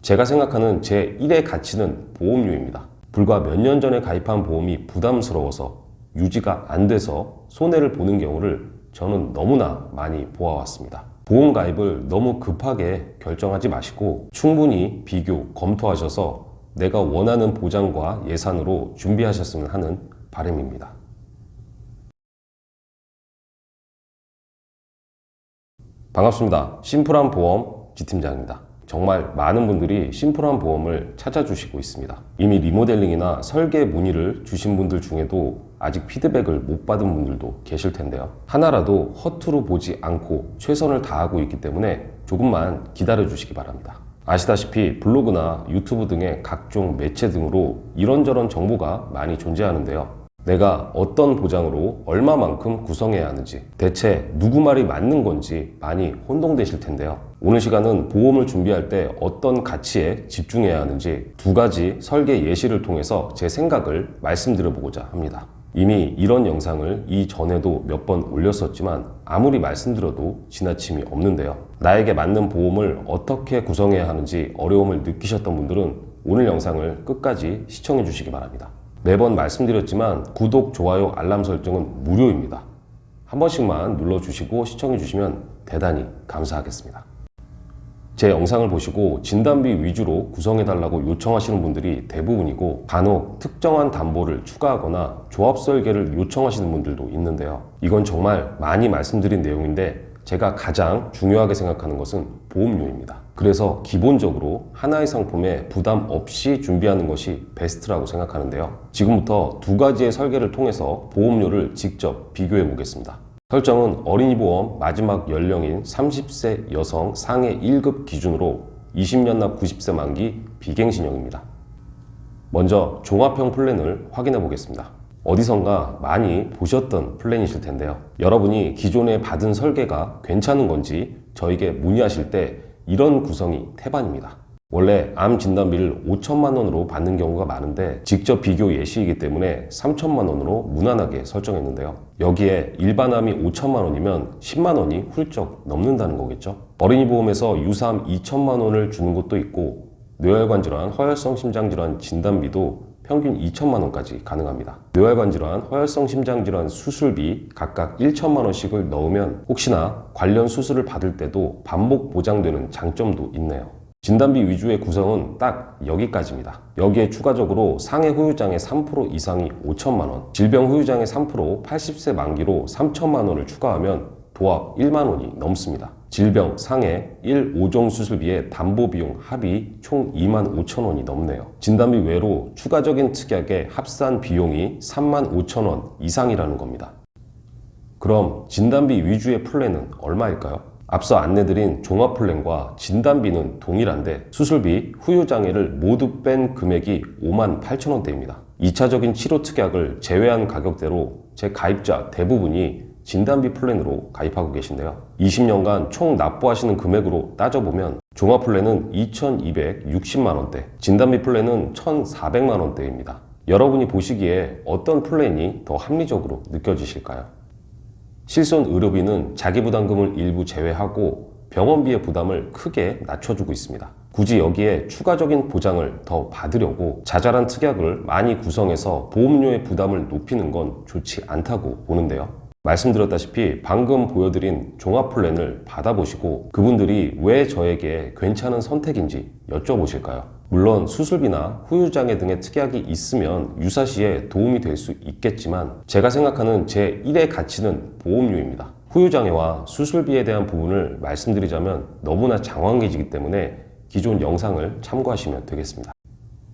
제가 생각하는 제1의 가치는 보험료입니다. 불과 몇 년 전에 가입한 보험이 부담스러워서 유지가 안 돼서 손해를 보는 경우를 저는 너무나 많이 보아왔습니다. 보험 가입을 너무 급하게 결정하지 마시고 충분히 비교, 검토하셔서 내가 원하는 보장과 예산으로 준비하셨으면 하는 바람입니다. 반갑습니다. 심플한 보험 지팀장입니다. 정말 많은 분들이 심플한 보험을 찾아주시고 있습니다. 이미 리모델링이나 설계 문의를 주신 분들 중에도 아직 피드백을 못 받은 분들도 계실 텐데요. 하나라도 허투루 보지 않고 최선을 다하고 있기 때문에 조금만 기다려 주시기 바랍니다. 아시다시피 블로그나 유튜브 등의 각종 매체 등으로 이런저런 정보가 많이 존재하는데요. 내가 어떤 보장으로 얼마만큼 구성해야 하는지, 대체 누구 말이 맞는 건지 많이 혼동되실 텐데요. 오늘 시간은 보험을 준비할 때 어떤 가치에 집중해야 하는지 두 가지 설계 예시를 통해서 제 생각을 말씀드려보고자 합니다. 이미 이런 영상을 이전에도 몇 번 올렸었지만 아무리 말씀드려도 지나침이 없는데요. 나에게 맞는 보험을 어떻게 구성해야 하는지 어려움을 느끼셨던 분들은 오늘 영상을 끝까지 시청해 주시기 바랍니다. 매번 말씀드렸지만 구독, 좋아요, 알람 설정은 무료입니다. 한 번씩만 눌러주시고 시청해 주시면 대단히 감사하겠습니다. 제 영상을 보시고 진단비 위주로 구성해달라고 요청하시는 분들이 대부분이고 간혹 특정한 담보를 추가하거나 조합 설계를 요청하시는 분들도 있는데요. 이건 정말 많이 말씀드린 내용인데 제가 가장 중요하게 생각하는 것은 보험료입니다. 그래서 기본적으로 하나의 상품에 부담 없이 준비하는 것이 베스트라고 생각하는데요. 지금부터 두 가지의 설계를 통해서 보험료를 직접 비교해 보겠습니다. 설정은 어린이보험 마지막 연령인 30세 여성 상해 1급 기준으로 20년 납 90세 만기 비갱신형입니다. 먼저 종합형 플랜을 확인해 보겠습니다. 어디선가 많이 보셨던 플랜이실 텐데요. 여러분이 기존에 받은 설계가 괜찮은 건지 저에게 문의하실 때 이런 구성이 태반입니다. 원래 암 진단비를 5천만 원으로 받는 경우가 많은데 직접 비교 예시이기 때문에 3천만 원으로 무난하게 설정했는데요. 여기에 일반암이 5천만 원이면 10만 원이 훌쩍 넘는다는 거겠죠. 어린이보험에서 유사암 2천만 원을 주는 곳도 있고 뇌혈관 질환, 허혈성 심장질환 진단비도 평균 2천만 원까지 가능합니다. 뇌혈관 질환, 허혈성 심장질환 수술비 각각 1천만 원씩을 넣으면 혹시나 관련 수술을 받을 때도 반복 보장되는 장점도 있네요. 진단비 위주의 구성은 딱 여기까지입니다. 여기에 추가적으로 상해 후유장애 3% 이상이 5천만 원, 질병 후유장애 3% 80세 만기로 3천만 원을 추가하면 도합 1만 원이 넘습니다. 질병, 상해, 1, 5종 수술비에 담보비용 합이 총 2만 5천 원이 넘네요. 진단비 외로 추가적인 특약의 합산 비용이 3만 5천 원 이상이라는 겁니다. 그럼 진단비 위주의 플랜은 얼마일까요? 앞서 안내드린 종합 플랜과 진단비는 동일한데 수술비, 후유장애를 모두 뺀 금액이 5만 8천 원대입니다. 2차적인 치료 특약을 제외한 가격대로 제 가입자 대부분이 진단비 플랜으로 가입하고 계신데요. 20년간 총 납부하시는 금액으로 따져보면 종합 플랜은 2,260만 원대, 진단비 플랜은 1,400만 원대입니다. 여러분이 보시기에 어떤 플랜이 더 합리적으로 느껴지실까요? 실손 의료비는 자기부담금을 일부 제외하고 병원비의 부담을 크게 낮춰주고 있습니다. 굳이 여기에 추가적인 보장을 더 받으려고 자잘한 특약을 많이 구성해서 보험료의 부담을 높이는 건 좋지 않다고 보는데요. 말씀드렸다시피 방금 보여드린 종합 플랜을 받아보시고 그분들이 왜 저에게 괜찮은 선택인지 여쭤보실까요? 물론 수술비나 후유장애 등의 특약이 있으면 유사시에 도움이 될 수 있겠지만 제가 생각하는 제1의 가치는 보험료입니다. 후유장애와 수술비에 대한 부분을 말씀드리자면 너무나 장황해지기 때문에 기존 영상을 참고하시면 되겠습니다.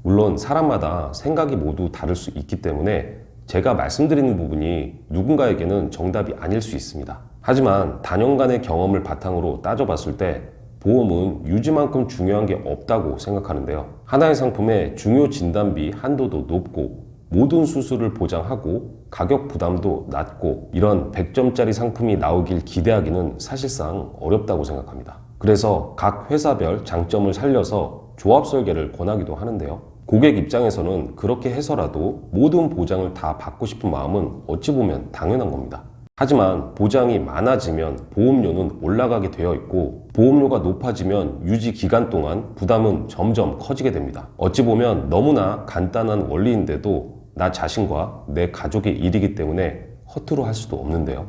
물론 사람마다 생각이 모두 다를 수 있기 때문에 제가 말씀드리는 부분이 누군가에게는 정답이 아닐 수 있습니다. 하지만 단연간의 경험을 바탕으로 따져봤을 때 보험은 유지만큼 중요한 게 없다고 생각하는데요. 하나의 상품의 중요 진단비 한도도 높고 모든 수술을 보장하고 가격 부담도 낮고 이런 100점짜리 상품이 나오길 기대하기는 사실상 어렵다고 생각합니다. 그래서 각 회사별 장점을 살려서 조합 설계를 권하기도 하는데요. 고객 입장에서는 그렇게 해서라도 모든 보장을 다 받고 싶은 마음은 어찌 보면 당연한 겁니다. 하지만 보장이 많아지면 보험료는 올라가게 되어 있고 보험료가 높아지면 유지 기간 동안 부담은 점점 커지게 됩니다. 어찌 보면 너무나 간단한 원리인데도 나 자신과 내 가족의 일이기 때문에 허투루 할 수도 없는데요.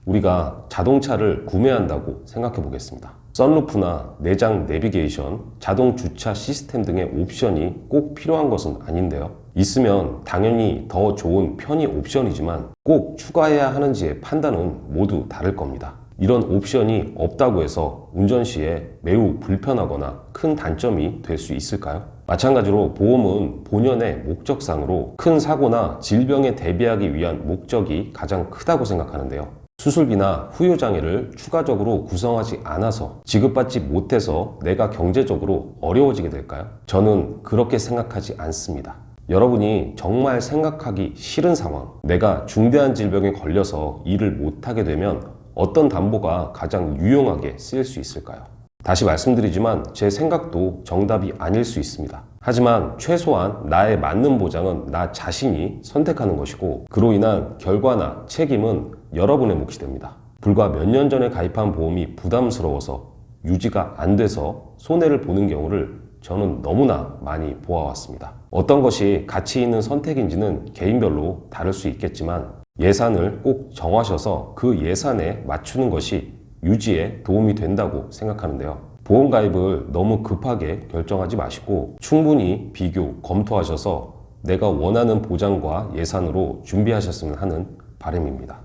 우리가 자동차를 구매한다고 생각해 보겠습니다. 썬루프나 내장 내비게이션, 자동 주차 시스템 등의 옵션이 꼭 필요한 것은 아닌데요. 있으면 당연히 더 좋은 편의 옵션이지만 꼭 추가해야 하는지의 판단은 모두 다를 겁니다. 이런 옵션이 없다고 해서 운전 시에 매우 불편하거나 큰 단점이 될 수 있을까요? 마찬가지로 보험은 본연의 목적상으로 큰 사고나 질병에 대비하기 위한 목적이 가장 크다고 생각하는데요. 수술비나 후유장애를 추가적으로 구성하지 않아서 지급받지 못해서 내가 경제적으로 어려워지게 될까요? 저는 그렇게 생각하지 않습니다. 여러분이 정말 생각하기 싫은 상황, 내가 중대한 질병에 걸려서 일을 못하게 되면 어떤 담보가 가장 유용하게 쓰일 수 있을까요? 다시 말씀드리지만 제 생각도 정답이 아닐 수 있습니다. 하지만 최소한 나에 맞는 보장은 나 자신이 선택하는 것이고 그로 인한 결과나 책임은 여러분의 몫이 됩니다. 불과 몇 년 전에 가입한 보험이 부담스러워서 유지가 안 돼서 손해를 보는 경우를 저는 너무나 많이 보아왔습니다. 어떤 것이 가치 있는 선택인지는 개인별로 다를 수 있겠지만 예산을 꼭 정하셔서 그 예산에 맞추는 것이 유지에 도움이 된다고 생각하는데요. 보험 가입을 너무 급하게 결정하지 마시고 충분히 비교, 검토하셔서 내가 원하는 보장과 예산으로 준비하셨으면 하는 바람입니다.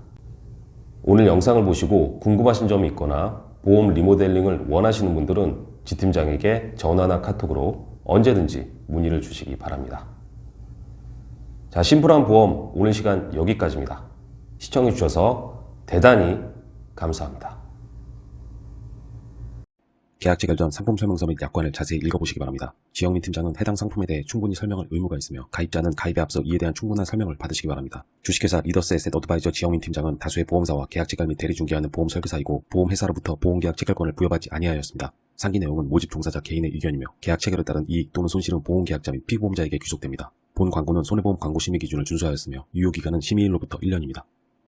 오늘 영상을 보시고 궁금하신 점이 있거나 보험 리모델링을 원하시는 분들은 지팀장에게 전화나 카톡으로 언제든지 문의를 주시기 바랍니다. 자, 심플한 보험 오늘 시간 여기까지입니다. 시청해 주셔서 대단히 감사합니다. 계약 체결 전 상품 설명서 및 약관을 자세히 읽어보시기 바랍니다. 지영민 팀장은 해당 상품에 대해 충분히 설명할 의무가 있으며 가입자는 가입에 앞서 이에 대한 충분한 설명을 받으시기 바랍니다. 주식회사 리더스 에셋 어드바이저 지영민 팀장은 다수의 보험사와 계약 체결 및 대리 중개하는 보험 설계사이고 보험회사로부터 보험계약 체결권을 부여받지 아니하였습니다. 상기 내용은 모집 종사자 개인의 의견이며 계약 체결에 따른 이익 또는 손실은 보험계약자 및 피보험자에게 귀속됩니다. 본 광고는 손해보험 광고 심의 기준을 준수하였으며 유효기간은 심의일로부터 1년입니다.